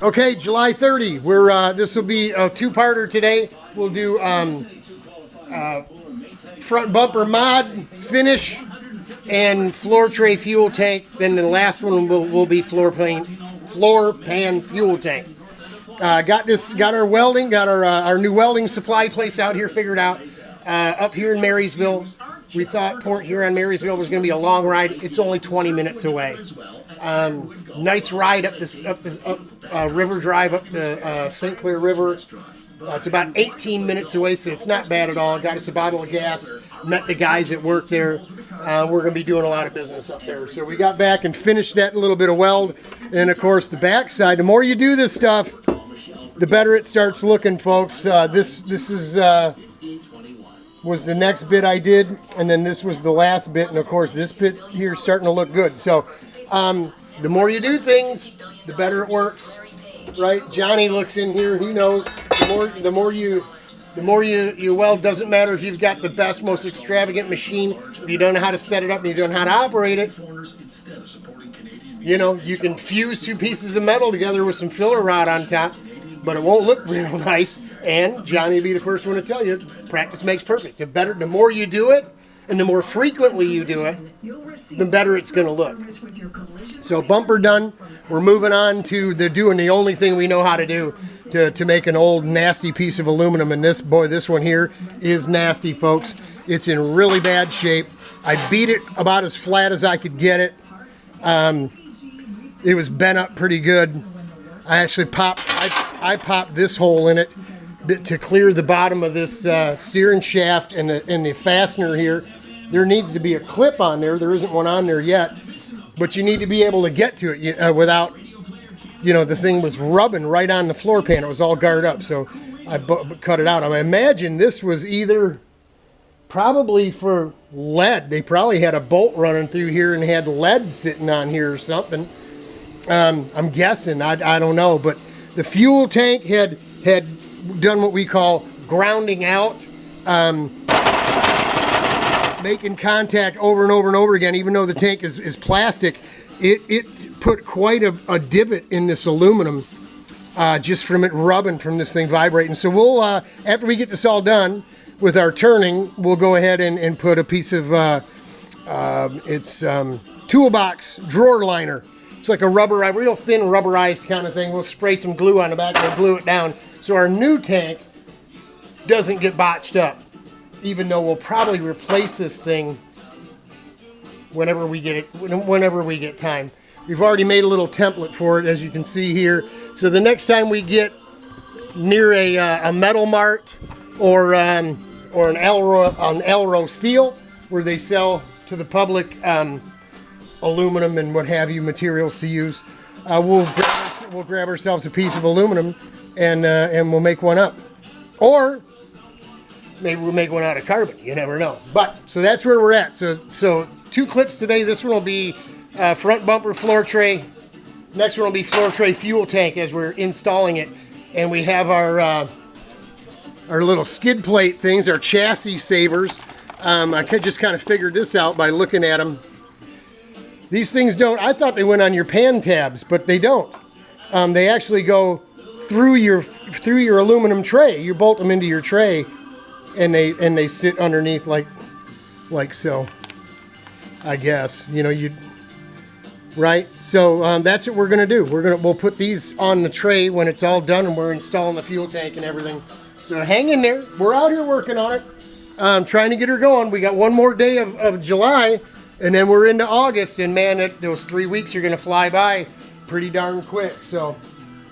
Okay, July 30. We're this will be a two-parter today. We'll do front bumper mod finish and floor tray fuel tank. Then the last one will be floor pan fuel tank. Got our welding, got our new welding supply place out here figured out up here in Marysville. We thought Port Huron, Marysville was going to be a long ride. It's only 20 minutes away. Nice ride up this river drive up to St. Clair River. It's about 18 minutes away, so it's not bad at all. Got us a bottle of gas. Met the guys that work there. We're going to be doing a lot of business up there. So we got back and finished that little bit of weld. And of course, the backside. The more you do this stuff, the better it starts looking, folks. This was the next bit I did, and then this was the last bit, and of course this bit here is starting to look good. So the more you do things, the better it works, right? Johnny looks in here, he knows. The more you weld, doesn't matter if you've got the best, most extravagant machine. If you don't know how to set it up and you don't know how to operate it, you know, you can fuse two pieces of metal together with some filler rod on top, but it won't look real nice. And Johnny will be the first one to tell you, practice makes perfect. The more you do it, and the more frequently you do it, the better it's going to look. So bumper done. We're moving on to doing the only thing we know how to do to make an old nasty piece of aluminum. And this one here is nasty, folks. It's in really bad shape. I beat it about as flat as I could get it. It was bent up pretty good. I actually I popped this hole in it to clear the bottom of this steering shaft and the fastener here. There needs to be a clip on there. There isn't one on there yet, but you need to be able to get to it without, you know, the thing was rubbing right on the floor pan. It was all guarded up, so I cut it out. I imagine this was either probably for lead. They probably had a bolt running through here and had lead sitting on here or something. I'm guessing. I don't know, but the fuel tank had done what we call grounding out, making contact over and over and over again. Even though the tank is plastic, it put quite a divot in this aluminum just from it rubbing, from this thing vibrating. So we'll, after we get this all done with our turning, we'll go ahead and put a piece of, toolbox drawer liner. It's like a real thin rubberized kind of thing. We'll spray some glue on the back and glue it down so our new tank doesn't get botched up, even though we'll probably replace this thing whenever we get time. We've already made a little template for it, as you can see here. So the next time we get near a Metal Mart or an Elro Steel, where they sell to the public aluminum and what have you materials to use, we'll grab ourselves a piece of aluminum and we'll make one up, or maybe we'll make one out of carbon. You never know. But so that's where we're at. So two clips today. This one will be front bumper floor tray. Next one will be floor tray fuel tank as we're installing it, and we have our little skid plate things, our chassis savers. I just kind of figured this out by looking at them. These things don't, I thought they went on your pan tabs, but they don't. They actually go through your aluminum tray. You bolt them into your tray, and they sit underneath like so. I guess, you know, right? So that's what we're gonna do. We'll put these on the tray when it's all done and we're installing the fuel tank and everything. So hang in there. We're out here working on it. Trying to get her going. We got one more day of July, and then we're into August, and man, those 3 weeks are gonna fly by pretty darn quick. So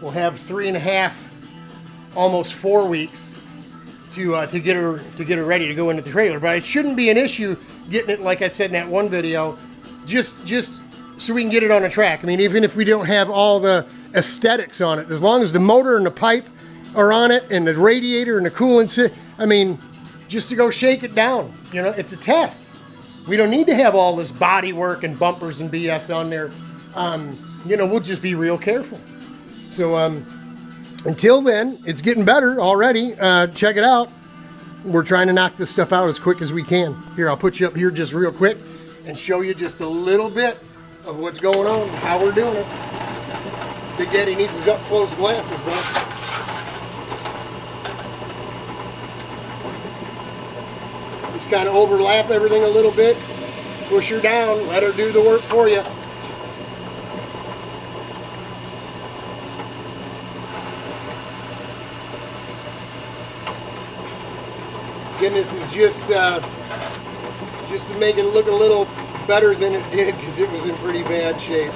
we'll have 3.5, almost 4 weeks to get her ready to go into the trailer. But it shouldn't be an issue getting it, like I said in that one video, just so we can get it on a track. I mean, even if we don't have all the aesthetics on it, as long as the motor and the pipe are on it, and the radiator and the coolant, I mean, just to go shake it down. You know, it's a test. We don't need to have all this body work and bumpers and BS on there. You know, we'll just be real careful. So until then, it's getting better already. Check it out. We're trying to knock this stuff out as quick as we can. Here, I'll put you up here just real quick and show you just a little bit of what's going on, how we're doing it. Big Daddy needs his up-close glasses, though. Just kind of overlap everything a little bit. Push her down. Let her do the work for you. Again, this is just to make it look a little better than it did, because it was in pretty bad shape.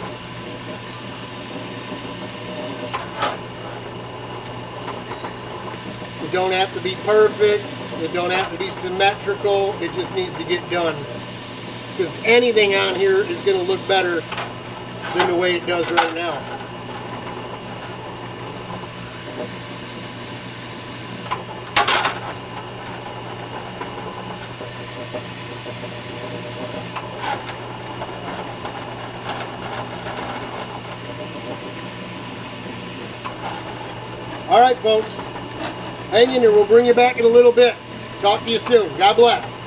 It don't have to be perfect. It don't have to be symmetrical. It just needs to get done. Because anything on here is going to look better than the way it does right now. All right, folks. Hang in there. We'll bring you back in a little bit. Talk to you soon. God bless.